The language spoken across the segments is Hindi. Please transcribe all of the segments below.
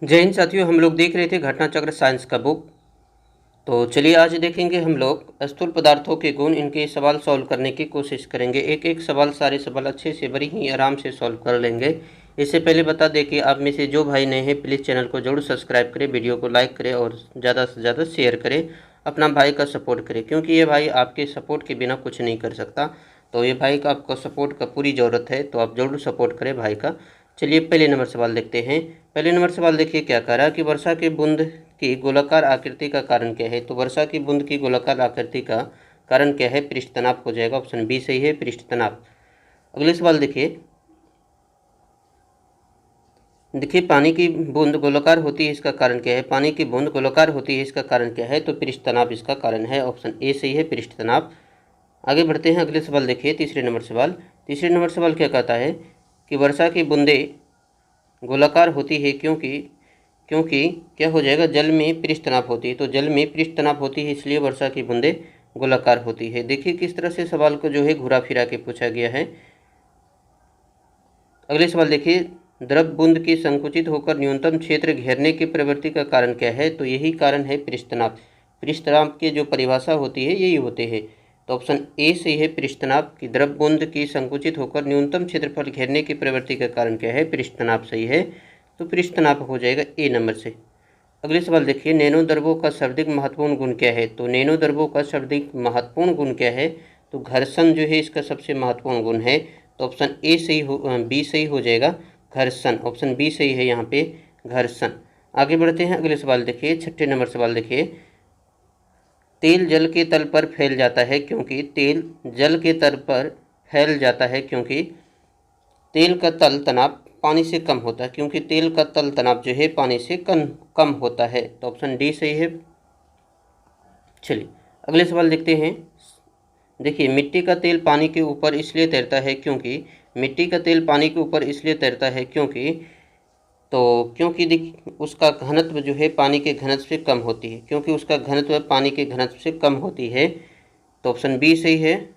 जय हिंद साथियों, हम लोग देख रहे थे घटना चक्र साइंस का बुक। तो चलिए आज देखेंगे हम लोग स्थूल पदार्थों के गुण, इनके सवाल सॉल्व करने की कोशिश करेंगे। एक एक सवाल, सारे सवाल अच्छे से बड़ी ही आराम से सॉल्व कर लेंगे। इससे पहले बता दें कि आप में से जो भाई नए हैं प्लीज़ चैनल को जरूर सब्सक्राइब करें, वीडियो को लाइक करें और ज़्यादा से ज़्यादा शेयर करें, अपना भाई का सपोर्ट करें, क्योंकि ये भाई आपके सपोर्ट के बिना कुछ नहीं कर सकता। तो ये भाई का आपको सपोर्ट का पूरी ज़रूरत है, तो आप ज़रूर सपोर्ट करें भाई का। चलिए पहले नंबर सवाल देखते हैं। पहले नंबर सवाल देखिए क्या कह रहा है कि वर्षा की बूंद की गोलाकार आकृति का कारण क्या है। तो वर्षा की बूंद की गोलाकार आकृति का कारण क्या है? पृष्ठ तनाव हो जाएगा, ऑप्शन बी सही है, पृष्ठ तनाव। अगले सवाल देखिए पानी की बूंद गोलाकार होती है, इसका कारण क्या है? पानी की बूंद गोलाकार होती है, इसका कारण क्या है? तो पृष्ठ तनाव इसका कारण है, ऑप्शन ए सही है, पृष्ठ तनाव। आगे बढ़ते हैं, अगले सवाल देखिए तीसरे नंबर सवाल। तीसरे नंबर सवाल क्या कहता है कि वर्षा की बूंदें गोलाकार होती है क्योंकि क्योंकि क्या हो जाएगा? जल में पृष्ठ तनाव होती है। तो जल में पृष्ठ तनाव होती है, इसलिए वर्षा की बूंदें गोलाकार होती है। देखिए किस तरह से सवाल को जो है घुरा फिरा के पूछा गया है। अगले सवाल देखिए, द्रव बूंद की संकुचित होकर न्यूनतम क्षेत्र घेरने की प्रवृत्ति का कारण क्या है? तो यही कारण है पृष्ठ तनाव। पृष्ठ तनाव की जो परिभाषा होती है यही होते हैं। तो ऑप्शन ए सही है, पृष्ठ तनाव की द्रव बूंद की संकुचित होकर न्यूनतम क्षेत्रफल घेरने की प्रवृत्ति का कारण क्या है? पृष्ठ तनाव सही है, तो पृष्ठ तनाव हो जाएगा ए नंबर से। अगले सवाल देखिए, नैनो द्रवों का सर्वाधिक महत्वपूर्ण गुण क्या है? तो नैनो द्रवों का सर्वाधिक महत्वपूर्ण गुण क्या है? तो घर्षण जो है इसका सबसे महत्वपूर्ण गुण है। तो ऑप्शन ए सही हो, बी सही हो जाएगा, घर्षण। ऑप्शन बी सही है यहाँ पे, घर्षण। आगे बढ़ते हैं, अगले सवाल देखिए, छठे नंबर सवाल देखिए, तेल जल के तल पर फैल जाता है क्योंकि तेल जल के तल पर फैल जाता है क्योंकि तेल का तल तनाव पानी से कम होता है, क्योंकि तेल का तल तनाव जो है पानी से कम होता है। तो ऑप्शन डी सही है। चलिए अगले सवाल देखते हैं। देखिए, मिट्टी का तेल पानी के ऊपर इसलिए तैरता है क्योंकि मिट्टी का तेल पानी के ऊपर इसलिए तैरता है क्योंकि उसका घनत्व जो है पानी के घनत्व से कम होती है, क्योंकि उसका घनत्व पानी के घनत्व से कम होती है। तो ऑप्शन बी सही है।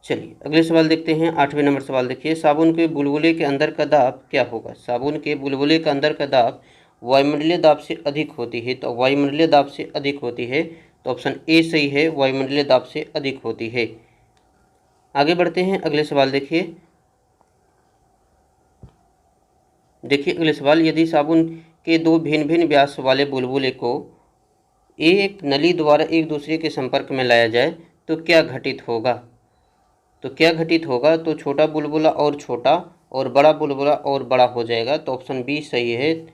चलिए अगले सवाल देखते हैं, आठवें नंबर सवाल देखिए, साबुन के बुलबुले के अंदर का दाब क्या होगा? साबुन के बुलबुले के अंदर का दाब वायुमंडलीय दाब से अधिक होती है। तो वायुमंडलीय दाब से अधिक होती है, तो ऑप्शन ए सही है, वायुमंडलीय दाब से अधिक होती है। आगे बढ़ते हैं, अगले सवाल देखिए अगले सवाल, यदि साबुन के दो भिन्न भिन्न व्यास वाले बुलबुले को एक नली द्वारा एक दूसरे के संपर्क में लाया जाए तो क्या घटित होगा? तो छोटा बुलबुला और छोटा और बड़ा बुलबुला और बड़ा हो जाएगा। तो ऑप्शन बी सही है,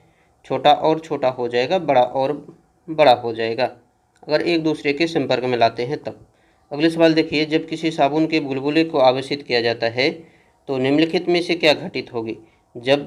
छोटा और छोटा हो जाएगा, बड़ा और बड़ा हो जाएगा, अगर एक दूसरे के संपर्क में लाते हैं तब। अगले सवाल देखिए, जब किसी साबुन के बुलबुले को आवेशित किया जाता है तो निम्नलिखित में से क्या घटित होगी? जब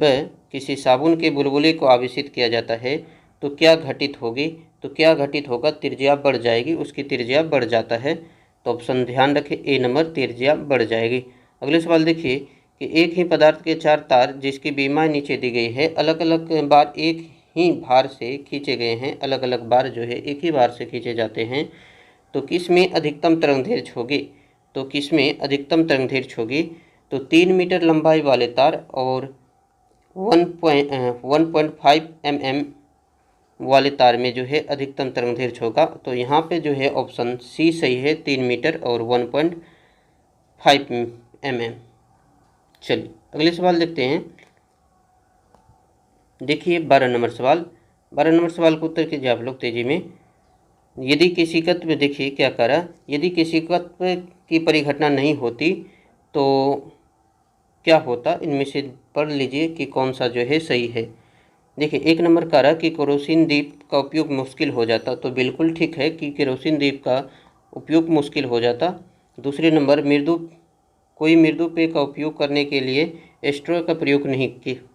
किसी साबुन के बुलबुले को आवेशित किया जाता है तो क्या घटित होगी? तो क्या घटित होगा? त्रिज्या बढ़ जाएगी, उसकी त्रिज्या बढ़ जाता है। तो ऑप्शन ध्यान रखें ए नंबर, त्रिज्या बढ़ जाएगी। अगले सवाल देखिए कि एक ही पदार्थ के चार तार जिसकी बीमाएं नीचे दी गई है अलग अलग बार एक ही भार से खींचे गए हैं, अलग अलग बार जो है एक ही बार से खींचे जाते हैं, तो किस में अधिकतम तरंगदैर्घ्य होगी? तो किस में अधिकतम तरंगदैर्घ्य होगी? तो 3 मीटर लंबाई वाले तार और 1.5 mm वाले तार में जो है अधिकतम तरंगदैर्घ्य होगा। तो यहाँ पे जो है ऑप्शन सी सही है, 3 मीटर और 1.5 mm। चलिए अगले सवाल देखते हैं। देखिए 12 नंबर सवाल का उत्तर कीजिए आप लोग तेजी में। यदि किसी तत्व, देखिए क्या करा, यदि किसी तत्व की परिघटना नहीं होती तो क्या होता? इनमें से पढ़ लीजिए कि कौन सा जो है सही है। देखिए एक नंबर कह रहा कि केरोसिन दीप का उपयोग मुश्किल हो जाता, तो बिल्कुल ठीक है कि केरोसिन दीप का उपयोग मुश्किल हो जाता। दूसरे नंबर, कोई मृदु पेय का उपयोग करने के लिए स्ट्रॉ का प्रयोग नहीं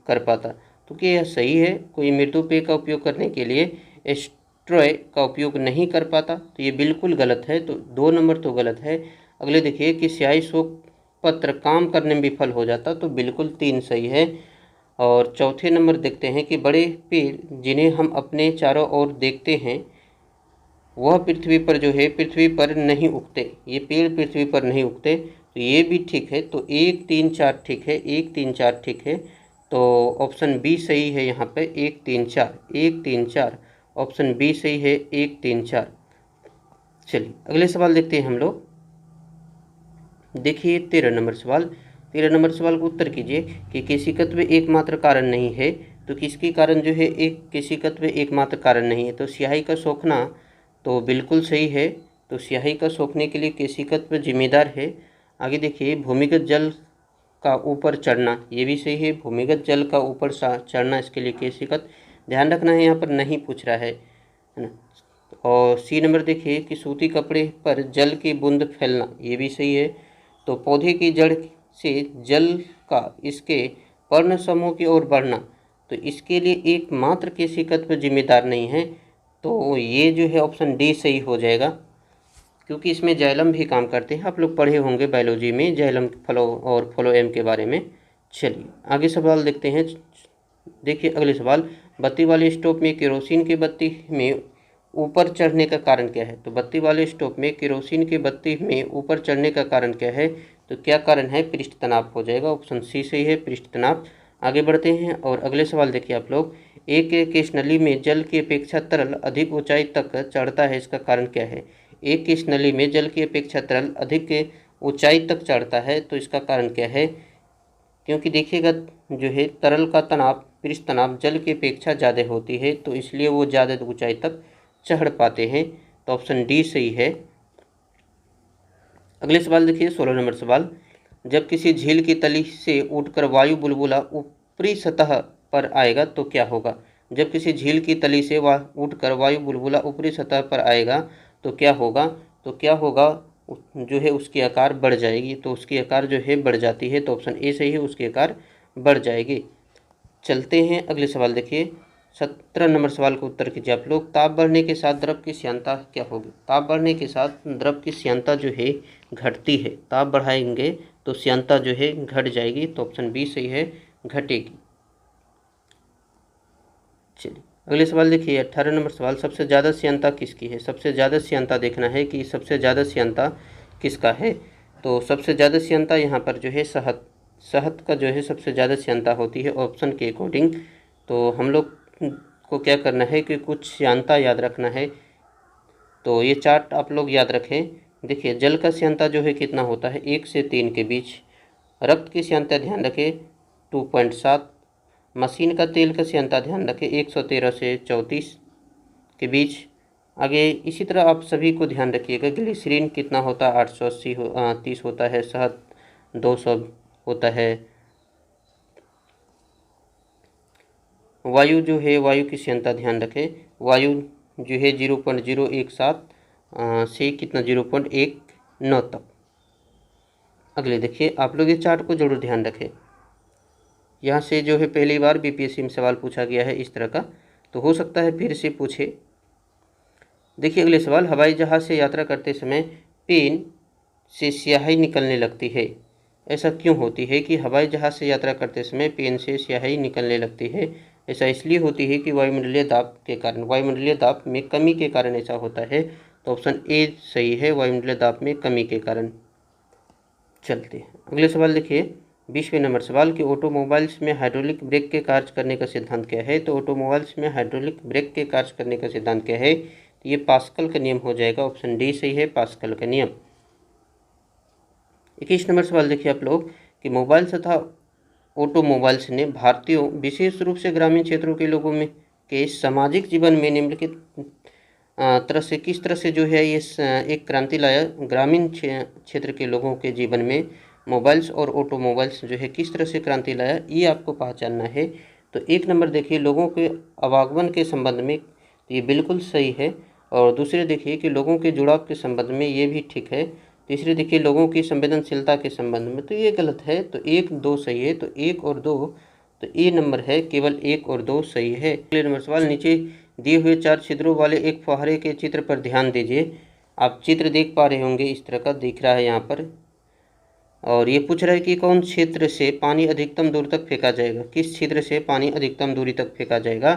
कर पाता, तो क्या यह सही है? कोई मृदु पेय का उपयोग करने के लिए स्ट्रॉ का उपयोग नहीं कर पाता, तो ये बिल्कुल गलत है, तो 2 नंबर तो गलत है। अगले देखिए कि स्याही शोक पत्र काम करने में विफल हो जाता, तो बिल्कुल 3 सही है। और चौथे नंबर देखते हैं कि बड़े पेड़ जिन्हें हम अपने चारों ओर देखते हैं वह पृथ्वी पर जो है पृथ्वी पर नहीं उगते, ये पेड़ पृथ्वी पर नहीं उगते, तो ये भी ठीक है। तो 1 3 4 ठीक है, 1 3 4 ठीक है। तो तो ऑप्शन बी सही है यहाँ पे 1 3 4, 1 3 4, ऑप्शन बी सही है 1 3 4। चलिए अगले सवाल देखते हैं हम लोग। देखिए 13 नंबर सवाल। 13 नंबर सवाल को उत्तर कीजिए कि केशिकत्व एकमात्र कारण नहीं है, तो किसके कारण जो है एक केशिकत्व एकमात्र कारण नहीं है? तो स्याही का सोखना तो बिल्कुल सही है। तो स्याही का सोखने के लिए केशिकत्व जिम्मेदार है। आगे देखिए भूमिगत जल का ऊपर चढ़ना, ये भी सही है। भूमिगत जल का ऊपर चढ़ना, इसके लिए केशिकत्व। ध्यान रखना है यहाँ पर नहीं पूछ रहा है ना। और सी नंबर देखिए कि सूती कपड़े पर जल की बूंद फैलना, ये भी सही है। तो पौधे की जड़ से जल का इसके पर्ण समूह की ओर बढ़ना, तो इसके लिए एकमात्र केशिकत्व जिम्मेदार नहीं है। तो ये जो है ऑप्शन डी सही हो जाएगा, क्योंकि इसमें जाइलम भी काम करते हैं। आप लोग पढ़े होंगे बायोलॉजी में जाइलम फ्लो और फ्लोएम के बारे में। चलिए आगे सवाल देखते हैं। देखिए अगले सवाल, बत्ती वाले स्टोव में केरोसिन की बत्ती में ऊपर चढ़ने का कारण क्या है? तो बत्ती वाले स्टोव में केरोसिन की बत्ती में ऊपर चढ़ने का कारण क्या है? तो क्या कारण है? पृष्ठ तनाव हो जाएगा। ऑप्शन सी सही है, पृष्ठ तनाव। आगे बढ़ते हैं और अगले सवाल देखिए आप लोग। एक केश नली में जल की अपेक्षा तरल अधिक ऊंचाई तक चढ़ता है, इसका कारण क्या है? एक केश नली में जल की अपेक्षा तरल अधिक ऊंचाई तक चढ़ता है, तो इसका कारण क्या है? क्योंकि देखिएगा जो है तरल का तनाव, पृष्ठ तनाव जल की अपेक्षा ज़्यादा होती है, तो इसलिए वो ज़्यादा ऊंचाई तक चढ़ पाते हैं। तो ऑप्शन डी सही है। अगले सवाल देखिए 16 नंबर सवाल। जब किसी झील की तली से उठकर वायु बुलबुला ऊपरी सतह पर आएगा तो क्या होगा? जब किसी झील की तली से उठकर वायु बुलबुला ऊपरी सतह पर आएगा तो क्या होगा? तो क्या होगा जो है उसकी आकार बढ़ जाएगी। तो उसकी आकार जो है बढ़ जाती है, तो ऑप्शन ए सही है, उसकी आकार बढ़ जाएगी। चलते हैं अगले सवाल देखिए 17 नंबर सवाल को उत्तर कीजिए आप लोग। ताप बढ़ने के साथ द्रव की श्यानता क्या होगी? ताप बढ़ने के साथ द्रव की श्यानता जो है घटती है। ताप बढ़ाएंगे तो श्यानता जो है घट जाएगी, तो ऑप्शन बी सही है, घटेगी। चलिए अगले सवाल देखिए 18 नंबर सवाल। सबसे ज़्यादा श्यानता किसकी है? सबसे ज़्यादा श्यानता देखना है कि सबसे ज़्यादा श्यानता किसका है। तो सबसे ज़्यादा श्यानता यहाँ पर जो है शहद का जो है सबसे ज़्यादा श्यानता होती है ऑप्शन के अकॉर्डिंग। तो हम लोग को क्या करना है कि कुछ श्यानता याद रखना है। तो ये चार्ट आप लोग याद रखें। देखिए जल का श्यानता जो है कितना होता है? 1 से 3 के बीच। रक्त की श्यानता ध्यान रखें 2.7। मशीन का तेल का श्यानता ध्यान रखें 113 से 34 के बीच। आगे इसी तरह आप सभी को ध्यान रखिएगा। ग्लिसरीन कितना होता है? 830 होता है। शहद 200 होता है। वायु जो है, वायु की श्यानता ध्यान रखें। वायु जो है 0.017 से कितना 0.19 तक। अगले देखिए आप लोग ये चार्ट को जरूर ध्यान रखें। यहाँ से जो है पहली बार बीपीएससी में सवाल पूछा गया है इस तरह का, तो हो सकता है फिर से पूछे। देखिए अगले सवाल, हवाई जहाज़ से यात्रा करते समय पेन से स्याही निकलने लगती है, ऐसा क्यों होती है कि हवाई जहाज़ से यात्रा करते समय पेन से स्याही निकलने लगती है? ऐसा इसलिए होती है कि वायुमंडलीय दाब के कारण, वायुमंडलीय दाब में कमी के कारण ऐसा होता है। तो ऑप्शन ए सही है, वायुमंडलीय दाब में कमी के कारण। चलते हैं अगले सवाल देखिए 20वें नंबर सवाल कि ऑटोमोबाइल्स में हाइड्रोलिक ब्रेक के कार्य करने का सिद्धांत क्या है? तो ऑटोमोबाइल्स में हाइड्रोलिक ब्रेक के कार्य करने का सिद्धांत क्या है? तो ये पास्कल का नियम हो जाएगा। ऑप्शन डी सही है, पास्कल का नियम। 21 नंबर सवाल देखिए आप लोग कि मोबाइल तथा ऑटोमोबाइल्स ने भारतीयों विशेष रूप से ग्रामीण क्षेत्रों के लोगों में के सामाजिक जीवन में निम्नलिखित तरह से किस तरह से जो है ये एक क्रांति लाया? ग्रामीण क्षेत्र के लोगों के जीवन में मोबाइल्स और ऑटोमोबाइल्स जो है किस तरह से क्रांति लाया, ये आपको पहचानना है। तो 1 नंबर देखिए लोगों के आवागमन के संबंध में, तो ये बिल्कुल सही है। और दूसरे देखिए कि लोगों के जुड़ाव के संबंध में, ये भी ठीक है। तीसरे देखिए लोगों की संवेदनशीलता के संबंध में, तो ये गलत है। तो 1 2 सही है। तो 1 और 2, तो ए नंबर है, केवल 1 और 2 सही है। अगले नंबर सवाल, नीचे दिए हुए 4 छिद्रों वाले एक फुहारे के चित्र पर ध्यान दीजिए। आप चित्र देख पा रहे होंगे, इस तरह का दिख रहा है यहाँ पर। और ये पूछ रहा है कि कौन क्षेत्र से पानी अधिकतम दूर तक फेंका जाएगा? किस क्षेत्र से पानी अधिकतम दूरी तक फेंका जाएगा?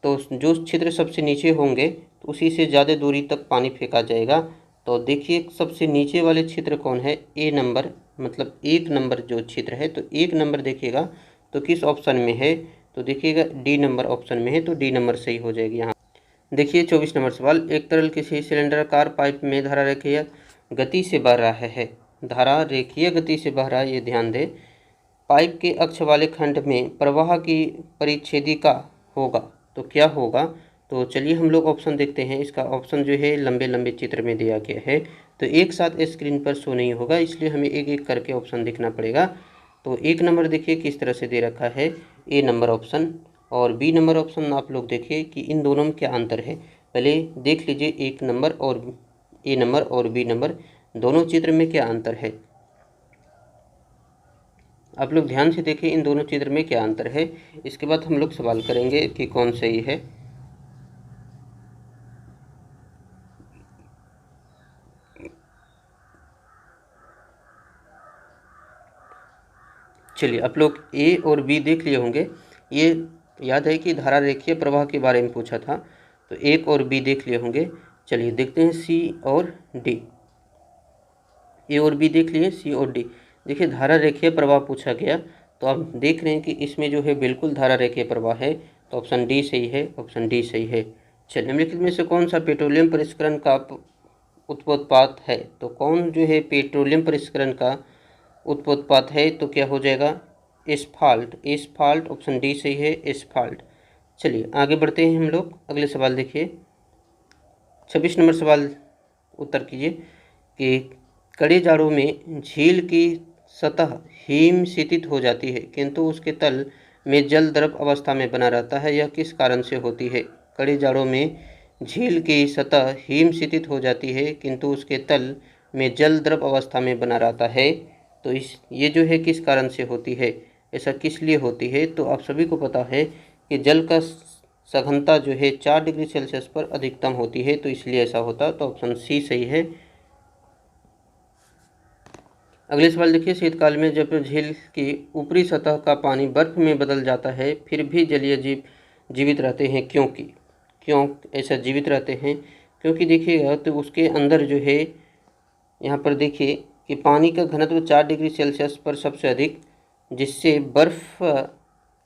तो जो क्षेत्र सबसे नीचे होंगे तो उसी से ज़्यादा दूरी तक पानी फेंका जाएगा। तो देखिए सबसे नीचे वाले क्षेत्र कौन है? ए नंबर, मतलब 1 नंबर जो क्षेत्र है। तो 1 नंबर देखिएगा, तो तो किस ऑप्शन में है? तो देखिएगा डी नंबर ऑप्शन में है, तो डी नंबर सही हो जाएगी यहाँ। देखिए 24 नंबर सवाल, एक तरल किसी सिलेंडराकार पाइप में धारा रेखीय गति से बह रहा है। धारा रेखीय गति से बह रहा है, ये ध्यान दें। पाइप के अक्ष वाले खंड में प्रवाह की परिच्छेदिका होगा, तो क्या होगा? तो चलिए हम लोग ऑप्शन देखते हैं। इसका ऑप्शन जो है लंबे लंबे चित्र में दिया गया है, तो एक साथ स्क्रीन पर शो नहीं होगा, इसलिए हमें एक एक करके ऑप्शन देखना पड़ेगा। तो एक नंबर देखिए किस तरह से दे रखा है, ए नंबर ऑप्शन, और बी नंबर ऑप्शन आप लोग देखिए कि इन दोनों में क्या अंतर है। पहले देख लीजिए एक नंबर और ए नंबर और बी नंबर दोनों चित्र में क्या अंतर है। आप लोग ध्यान से देखिए इन दोनों चित्र में क्या अंतर है। इसके बाद हम लोग सवाल करेंगे कि कौन सही है। चलिए आप लोग ए और बी देख लिए होंगे। ये याद है कि धारा रेखीय प्रवाह के बारे में पूछा था, तो एक और बी देख लिए होंगे। चलिए देखते हैं सी और डी। ए और बी देख लिए, सी और डी। देखिए धारा रेखीय प्रवाह पूछा गया, तो आप देख रहे हैं कि इसमें जो है बिल्कुल धारा रेखीय प्रवाह है, तो ऑप्शन डी सही है, ऑप्शन डी सही है। चलिए निम्नलिखित में से कौन सा पेट्रोलियम परिष्करण का उत्पाद है? तो कौन जो है पेट्रोलियम परिष्करण का उत्पाद है? तो क्या हो जाएगा? एस्फाल्ट। एस्फाल्ट ऑप्शन डी सही है, एस्फाल्ट। चलिए आगे बढ़ते हैं हम लोग। अगले सवाल देखिए 26 नंबर सवाल उत्तर कीजिए कि कड़े जाड़ों में झील की सतह हिम शीतित हो जाती है किंतु उसके तल में जल द्रव अवस्था में बना रहता है, यह किस कारण से होती है? कड़े जाड़ों में झील की सतह हिम शीतित हो जाती है किंतु उसके तल में जल द्रव अवस्था में बना रहता है, तो ये जो है किस कारण से होती है? ऐसा किस लिए होती है? तो आप सभी को पता है कि जल का सघनता जो है 4 डिग्री सेल्सियस पर अधिकतम होती है, तो इसलिए ऐसा होता, तो ऑप्शन सी सही है। अगले सवाल देखिए शीतकाल में जब झील की ऊपरी सतह का पानी बर्फ में बदल जाता है फिर भी जलीय जीव जीवित रहते हैं, क्यों ऐसा जीवित रहते हैं? क्योंकि देखिएगा तो उसके अंदर जो है यहाँ पर देखिए कि पानी का घनत्व 4 डिग्री सेल्सियस पर सबसे अधिक, जिससे बर्फ़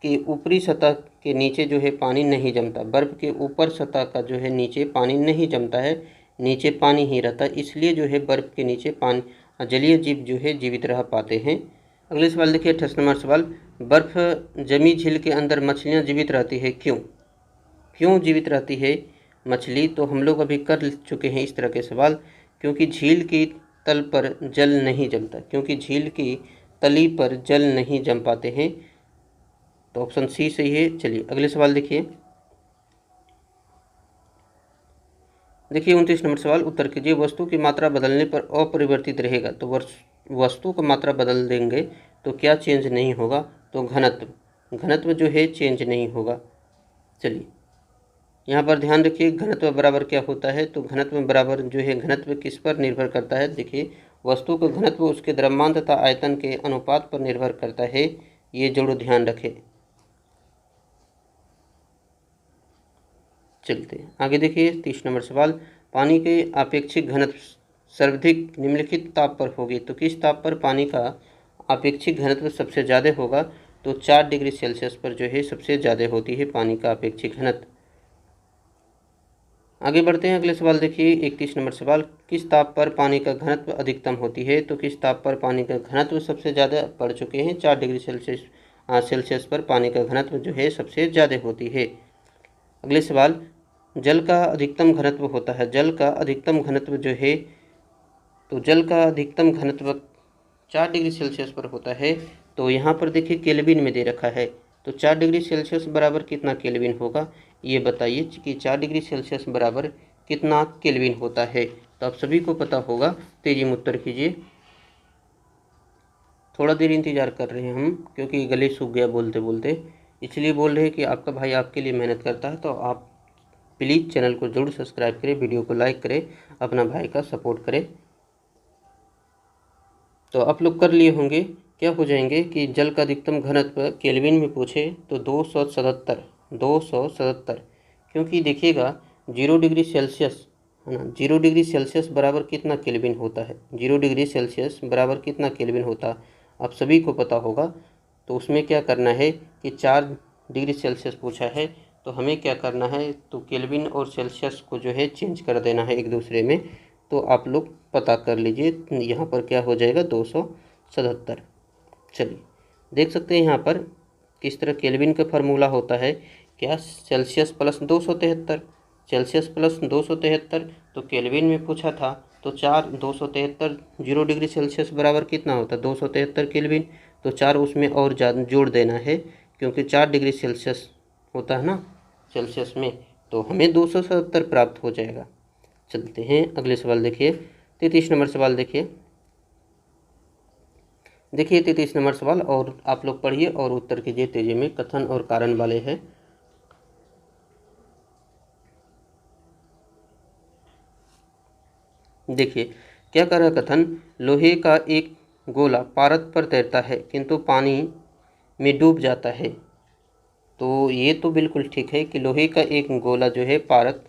के ऊपरी सतह के नीचे जो है पानी नहीं जमता। बर्फ़ के ऊपर सतह का जो है नीचे पानी नहीं जमता है, नीचे पानी ही रहता, इसलिए जो है बर्फ़ के नीचे पानी जलीय जीव जो है जीवित रह पाते हैं। अगले सवाल देखिए 28 नंबर सवाल, बर्फ़ जमी झील के अंदर मछलियाँ जीवित रहती है, क्यों जीवित रहती है मछली? तो हम लोग अभी कर चुके हैं इस तरह के सवाल। क्योंकि झील की तल पर जल नहीं जमता, क्योंकि झील की तली पर जल नहीं जम पाते हैं, तो ऑप्शन सी सही है। चलिए अगले सवाल देखिए 29 नंबर सवाल उत्तर कीजिए। वस्तु की मात्रा बदलने पर अपरिवर्तित रहेगा, तो वस्तु की मात्रा बदल देंगे तो क्या चेंज नहीं होगा? तो घनत्व जो है चेंज नहीं होगा। चलिए यहाँ पर ध्यान रखिए घनत्व बराबर क्या होता है? तो घनत्व बराबर जो है घनत्व किस पर निर्भर करता है? देखिए वस्तु का घनत्व उसके द्रव्यमान तथा आयतन के अनुपात पर निर्भर करता है, ये जरूर ध्यान रखें। चलते हैं आगे देखिए 30 नंबर सवाल, पानी के आपेक्षिक घनत्व सर्वाधिक निम्नलिखित ताप पर होगी, तो किस ताप पर पानी का आपेक्षिक घनत्व सबसे ज़्यादा होगा? तो 4 डिग्री सेल्सियस पर जो है सबसे ज़्यादा होती है पानी का आपेक्षिक घनत्व। आगे बढ़ते हैं अगले सवाल देखिए 31 नंबर सवाल, किस ताप पर पानी का घनत्व अधिकतम होती है? तो किस ताप पर पानी का घनत्व सबसे ज़्यादा पड़ चुके हैं? 4 डिग्री सेल्सियस पर पानी का घनत्व जो है सबसे ज़्यादा होती है। अगले सवाल, जल का अधिकतम घनत्व होता है, जल का अधिकतम घनत्व जो है, तो जल का अधिकतम घनत्व 4 डिग्री सेल्सियस पर होता है, तो यहाँ पर देखिए केल्विन में दे रखा है, तो 4 डिग्री सेल्सियस बराबर कितना केल्विन होगा? ये बताइए कि 4 डिग्री सेल्सियस बराबर कितना केल्विन होता है? तो आप सभी को पता होगा, तेजी में उत्तर कीजिए। थोड़ा देर इंतज़ार कर रहे हैं हम, क्योंकि गले सूख गया बोलते बोलते, इसलिए बोल रहे हैं कि आपका भाई आपके लिए मेहनत करता है, तो आप प्लीज़ चैनल को जरूर सब्सक्राइब करें, वीडियो को लाइक करें, अपना भाई का सपोर्ट करें। तो आप लोग कर लिए होंगे, क्या हो जाएंगे कि जल का अधिकतम घनत्व केल्विन में पूछे तो 277, क्योंकि देखिएगा 0 डिग्री सेल्सियस है ना, 0 डिग्री सेल्सियस बराबर कितना केल्विन होता है? 0 डिग्री सेल्सियस बराबर कितना केल्विन होता है आप सभी को पता होगा, तो उसमें क्या करना है कि 4 डिग्री सेल्सियस पूछा है, तो हमें क्या करना है, तो केल्विन और सेल्सियस को जो है चेंज कर देना है एक दूसरे में। तो आप लोग पता कर लीजिए, यहाँ पर क्या हो जाएगा 277। चलिए देख सकते हैं यहाँ पर किस तरह केल्विन का फार्मूला होता है, क्या सेल्सियस प्लस 273, सेल्सियस प्लस 273, तो केल्विन में पूछा था तो 273 0 डिग्री सेल्सियस बराबर कितना होता है 273 केल्विन, तो 4 उसमें और ज़्यादा जोड़ देना है क्योंकि 4 डिग्री सेल्सियस होता है ना सेल्सियस में, तो हमें 277 प्राप्त हो जाएगा। चलते हैं अगले सवाल देखिए, 33 नंबर सवाल देखिए। 33 नंबर सवाल, और आप लोग पढ़िए और उत्तर कीजिए तेजी में, कथन और कारण वाले हैं। देखिए क्या कर रहा है कथन, लोहे का एक गोला पारद पर तैरता है किंतु पानी में डूब जाता है। तो ये तो बिल्कुल ठीक है कि लोहे का एक गोला जो है पारद,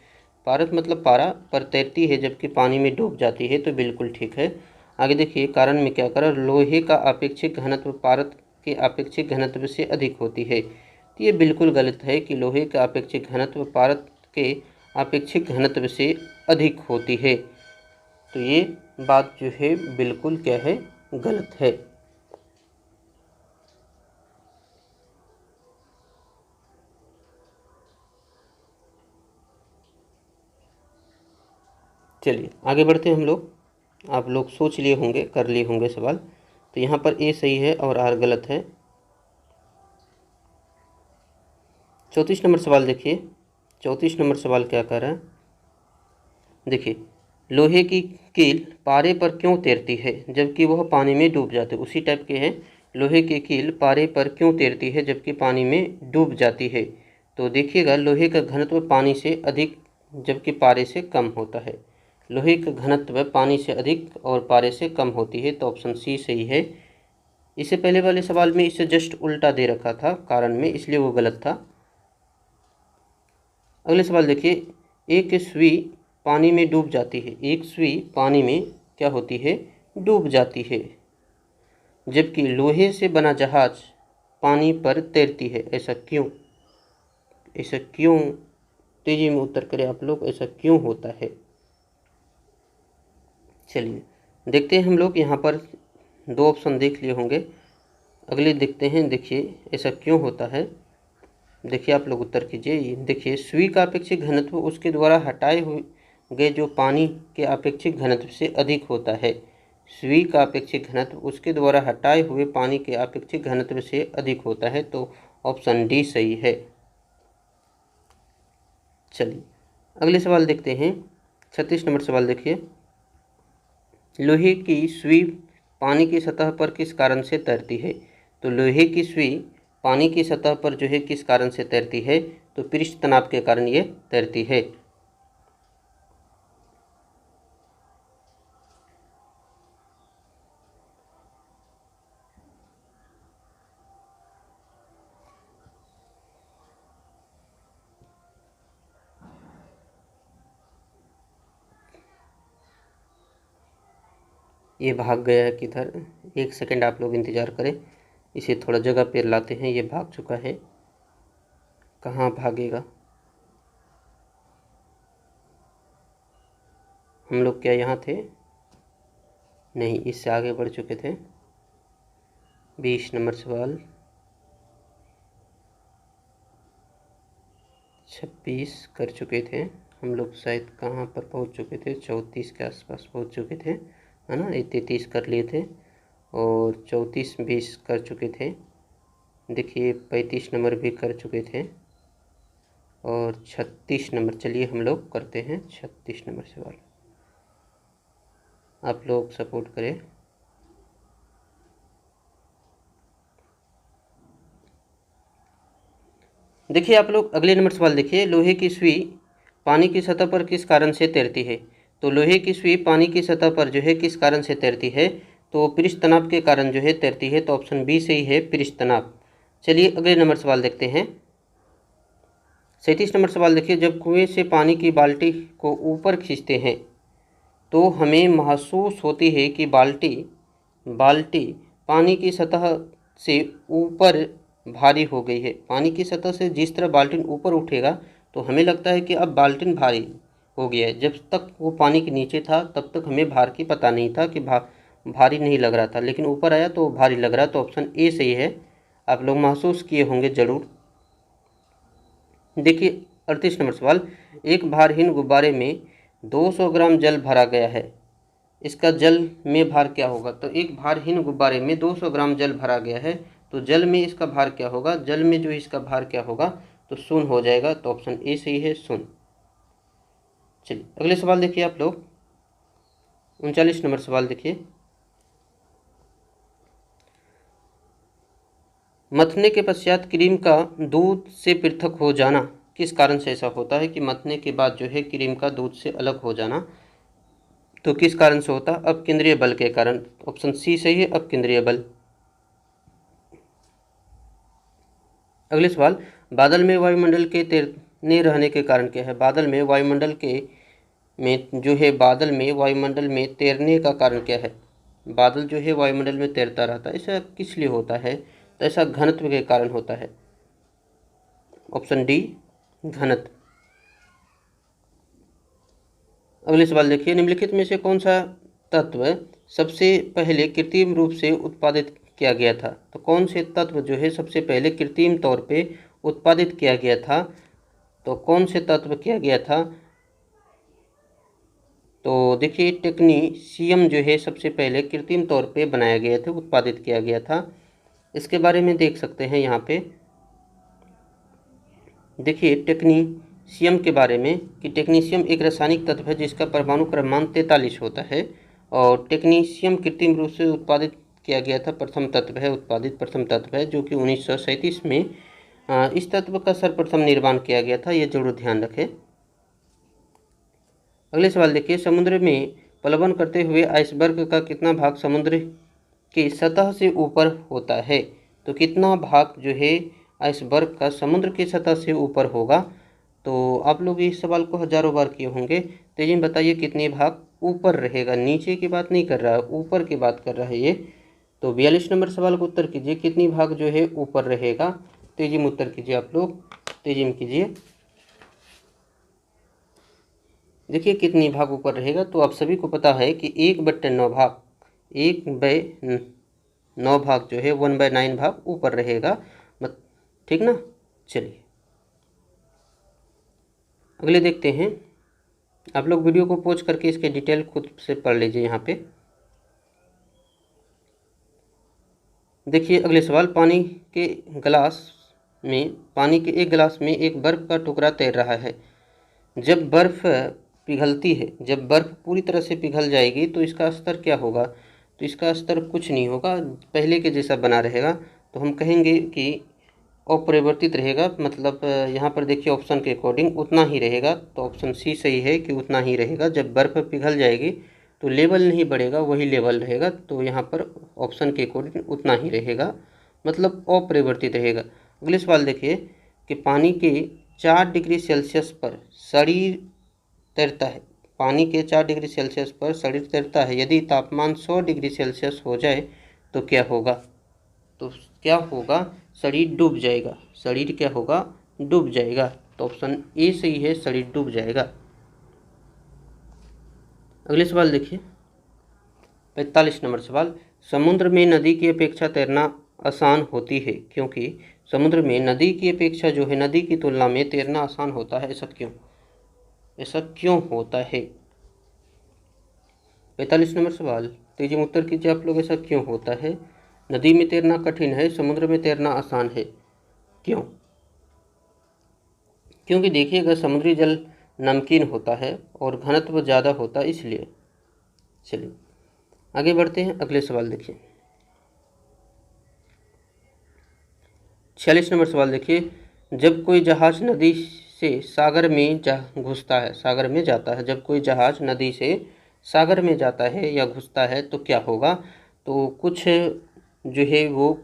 पारद मतलब पारा पर तैरती है जबकि पानी में डूब जाती है, तो बिल्कुल ठीक है। आगे देखिए कारण में क्या करा, लोहे का अपेक्षिक घनत्व पारद के अपेक्षिक घनत्व से अधिक होती है। तो ये बिल्कुल गलत है कि लोहे का अपेक्षिक घनत्व पारद के अपेक्षिक घनत्व से अधिक होती है। तो ये बात जो है बिल्कुल क्या है, गलत है। चलिए आगे बढ़ते हैं हम लोग। आप लोग सोच लिए होंगे, कर लिए होंगे सवाल, तो यहाँ पर ए सही है और आर गलत है। 34 नंबर सवाल देखिए, 34 नंबर सवाल क्या कर रहा है, देखिए लोहे की कील पारे पर क्यों तैरती है जबकि वह पानी में डूब जाती है। उसी टाइप के है, लोहे की कील पारे पर क्यों तैरती है जबकि पानी में डूब जाती है। तो देखिएगा लोहे का घनत्व पानी से अधिक जबकि पारे से कम होता है। लोहे का घनत्व पानी से अधिक और पारे से कम होती है, तो ऑप्शन सी सही है। इससे पहले वाले सवाल में इसे जस्ट उल्टा दे रखा था कारण में, इसलिए वो गलत था। अगले सवाल देखिए, एक सुई पानी में डूब जाती है, एक सुई पानी में क्या होती है, डूब जाती है, जबकि लोहे से बना जहाज पानी पर तैरती है। ऐसा क्यों, ऐसा क्यों, तेजी में उत्तर करें आप लोग, ऐसा क्यों होता है। चलिए देखते हैं हम लोग, यहाँ पर 2 ऑप्शन देख लिए होंगे, अगले देखते हैं। देखिए ऐसा क्यों होता है, देखिए आप लोग उत्तर कीजिए। देखिए सुई का अपेक्षिक घनत्व उसके द्वारा हटाए हुए गए जो पानी के अपेक्षिक घनत्व से अधिक होता है। सुई का अपेक्षिक घनत्व उसके द्वारा हटाए हुए पानी के अपेक्षिक घनत्व से अधिक होता है, तो ऑप्शन डी सही है। चलिए अगले सवाल देखते हैं, 36 नंबर सवाल देखिए, लोहे की सुई पानी की सतह पर किस कारण से तैरती है। तो लोहे की सुई पानी की सतह पर जो है किस कारण से तैरती है, तो पृष्ठ तनाव के कारण ये तैरती है। ये भाग गया है किधर, 1 सेकंड आप लोग इंतज़ार करें, इसे थोड़ा जगह पर लाते हैं। ये भाग चुका है, कहाँ भागेगा, हम लोग क्या यहाँ थे, नहीं इससे आगे बढ़ चुके थे। 20 नंबर सवाल, 26 कर चुके थे हम लोग, शायद कहाँ पर पहुँच चुके थे, 34 के आसपास पहुँच चुके थे, है ना। 33 कर लिए थे और 34 20 कर चुके थे। देखिए 35 नंबर भी कर चुके थे और 36 नंबर, चलिए हम लोग करते हैं 36 नंबर सवाल, आप लोग सपोर्ट करें। देखिए आप लोग अगले नंबर सवाल देखिए, लोहे की सुई पानी की सतह पर किस कारण से तैरती है। तो लोहे की सुई पानी की सतह पर जो है किस कारण से तैरती है, तो पृष्ठ तनाव के कारण जो है तैरती है, तो ऑप्शन बी सही है, पृष्ठ तनाव। चलिए अगले नंबर सवाल देखते हैं, 37 नंबर सवाल देखिए, जब कुएं से पानी की बाल्टी को ऊपर खींचते हैं तो हमें महसूस होती है कि बाल्टी पानी की सतह से ऊपर भारी हो गई है। पानी की सतह से जिस तरह बाल्टीन ऊपर उठेगा तो हमें लगता है कि अब बाल्टीन भारी हो गया है। जब तक वो पानी के नीचे था तब तक हमें भार की पता नहीं था कि भारी नहीं लग रहा था, लेकिन ऊपर आया तो भारी लग रहा। तो ऑप्शन ए सही है। आप लोग महसूस किए होंगे ज़रूर। देखिए 38 नंबर सवाल, एक भारहीन गुब्बारे में 200 ग्राम जल भरा गया है, इसका जल में भार क्या होगा? तो एक भारहीन गुब्बारे में 200 ग्राम जल भरा गया है, तो जल में इसका भार क्या होगा? जल में जो इसका भार क्या होगा? तो शून्य हो जाएगा। तो ऑप्शन ए सही है, शून्य। चलिए अगले सवाल देखिए आप लोग। 39 नंबर सवाल देखिए, मथने के पश्चात क्रीम का दूध से पृथक हो जाना किस कारण से ऐसा होता है कि मथने के बाद जो है क्रीम का दूध से अलग हो जाना, तो किस कारण से होता है? अपकेंद्रीय बल के कारण। ऑप्शन सी सही है, अपकेंद्रीय बल। अगले सवाल, बादल में वायुमंडल के तैरने रहने के कारण क्या है? बादल में वायुमंडल में तैरने का कारण क्या है? बादल जो है वायुमंडल में तैरता रहता है, ऐसा किस लिए होता है? तो ऐसा घनत्व के कारण होता है। ऑप्शन डी, घनत्व। अगले सवाल देखिए, निम्नलिखित में से कौन सा तत्व सबसे पहले कृत्रिम रूप से उत्पादित किया गया था? तो कौन से तत्व जो है सबसे पहले कृत्रिम तौर पे उत्पादित किया गया था? तो कौन से तत्व किया गया था? तो देखिए टेक्नीशियम जो है सबसे पहले कृत्रिम तौर पे बनाया गया था, उत्पादित किया गया था। इसके बारे में देख सकते हैं यहाँ पे। देखिए टेक्नीशियम के बारे में कि टेक्नीशियम एक रासायनिक तत्व है जिसका परमाणु क्रमांक 43 होता है, और टेक्नीशियम कृत्रिम रूप से उत्पादित किया गया था, प्रथम तत्व है, उत्पादित प्रथम तत्व है, जो कि 1937 में इस तत्व का सर्वप्रथम निर्माण किया गया था। ये जरूर ध्यान रखें। अगले सवाल देखिए, समुद्र में प्लवन करते हुए आइसबर्ग का कितना भाग समुद्र की सतह से ऊपर होता है? तो कितना भाग जो है आइसबर्ग का समुद्र की सतह से ऊपर होगा? तो आप लोग इस सवाल को हजारों बार किए होंगे। तेजी में बताइए कितने भाग ऊपर रहेगा? नीचे की बात नहीं कर रहा है, ऊपर की बात कर रहा है ये। तो 42 नंबर सवाल का उत्तर कीजिए, कितनी भाग जो है ऊपर रहेगा? तेजी में उत्तर कीजिए आप लोग, तेजी में कीजिए। देखिए कितनी भाग ऊपर रहेगा, तो आप सभी को पता है कि 1/9 भाग, 1/9 भाग जो है 1/9 भाग ऊपर रहेगा, ठीक ना। चलिए अगले देखते हैं। आप लोग वीडियो को पॉज करके इसके डिटेल खुद से पढ़ लीजिए। यहाँ पे देखिए अगले सवाल, पानी के एक गिलास में एक बर्फ का टुकड़ा तैर रहा है। जब बर्फ पिघलती है, जब बर्फ पूरी तरह से पिघल जाएगी तो इसका स्तर क्या होगा? तो इसका स्तर कुछ नहीं होगा, पहले के जैसा बना रहेगा। तो हम कहेंगे कि अपरिवर्तित रहेगा, मतलब यहाँ पर देखिए ऑप्शन के अकॉर्डिंग उतना ही रहेगा। तो ऑप्शन सी सही है कि उतना ही रहेगा। जब बर्फ पिघल जाएगी तो लेवल नहीं बढ़ेगा, वही लेवल रहेगा। तो यहाँ पर ऑप्शन के अकॉर्डिंग उतना ही रहेगा, मतलब अपरिवर्तित रहेगा। अगले सवाल देखिए कि पानी के 4 डिग्री सेल्सियस पर शरीर तैरता है। पानी के 4 डिग्री सेल्सियस पर शरीर तैरता है। यदि तापमान 100 डिग्री सेल्सियस हो जाए तो क्या होगा? तो क्या होगा? शरीर डूब जाएगा। शरीर क्या होगा? डूब जाएगा। तो ऑप्शन ए सही है, शरीर डूब जाएगा। अगले सवाल देखिए 45 नंबर सवाल, समुद्र में नदी की अपेक्षा तैरना आसान होती है क्योंकि समुद्र में नदी की अपेक्षा जो है, नदी की तुलना में तैरना आसान होता है, ऐसा क्यों? ऐसा क्यों होता है? 45 नंबर सवाल, तेजी में उत्तर कीजिए आप लोग, ऐसा क्यों होता है? नदी में तैरना कठिन है, समुद्र में तैरना आसान है, क्यों? क्योंकि देखिएगा समुद्री जल नमकीन होता है और घनत्व ज़्यादा होता है, इसलिए। चलिए आगे बढ़ते हैं। अगले सवाल देखिए 46 नंबर सवाल देखिए, जब कोई जहाज नदी से सागर में घुसता है, सागर में जाता है, जब कोई जहाज नदी से सागर में जाता है या घुसता है तो क्या होगा? तो कुछ जो है वो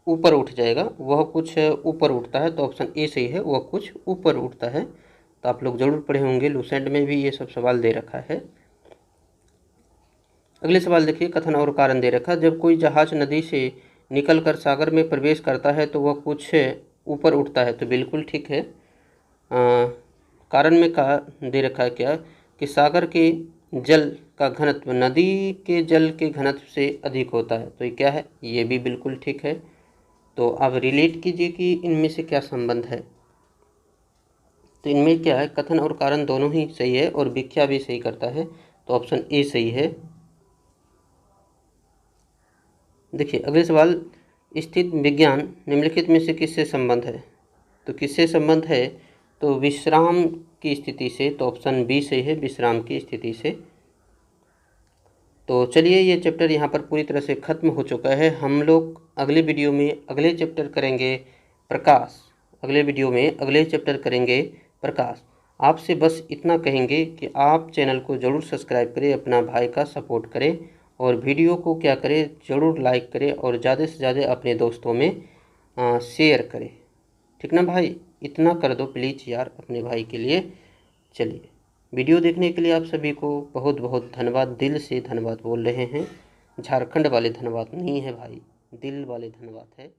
ऊपर उठ जाएगा, वह कुछ ऊपर उठता है। तो ऑप्शन ए सही है, वह कुछ ऊपर उठता है। तो आप लोग जरूर पढ़े होंगे, लूसेंट में भी ये सब सवाल दे रखा है। अगले सवाल देखिए, कथन और कारण दे रखा, जब कोई जहाज नदी से निकल कर सागर में प्रवेश करता है तो वह कुछ ऊपर उठता है, तो बिल्कुल ठीक है। कारण में कहा दे रखा है क्या कि सागर के जल का घनत्व नदी के जल के घनत्व से अधिक होता है, तो ये क्या है, ये भी बिल्कुल ठीक है। तो अब रिलेट कीजिए कि इनमें से क्या संबंध है। तो इनमें क्या है, कथन और कारण दोनों ही सही है और व्याख्या भी सही करता है, तो ऑप्शन ए सही है। देखिए अगले सवाल, स्थित विज्ञान निम्नलिखित में से किससे संबंध है, तो किससे संबंध है, तो विश्राम की स्थिति से, तो ऑप्शन बी सही है, विश्राम की स्थिति से। तो चलिए ये चैप्टर यहाँ पर पूरी तरह से ख़त्म हो चुका है। हम लोग अगले वीडियो में अगले चैप्टर करेंगे प्रकाश, अगले वीडियो में अगले चैप्टर करेंगे प्रकाश। आपसे बस इतना कहेंगे कि आप चैनल को ज़रूर सब्सक्राइब करें, अपना भाई का सपोर्ट करें और वीडियो को क्या करें, ज़रूर लाइक करें और ज़्यादा से ज़्यादा अपने दोस्तों में शेयर करें। ठीक ना भाई, इतना कर दो प्लीज़ यार अपने भाई के लिए। चलिए, वीडियो देखने के लिए आप सभी को बहुत बहुत धन्यवाद, दिल से धन्यवाद बोल रहे हैं। झारखंड वाले धन्यवाद नहीं है भाई, दिल वाले धन्यवाद है।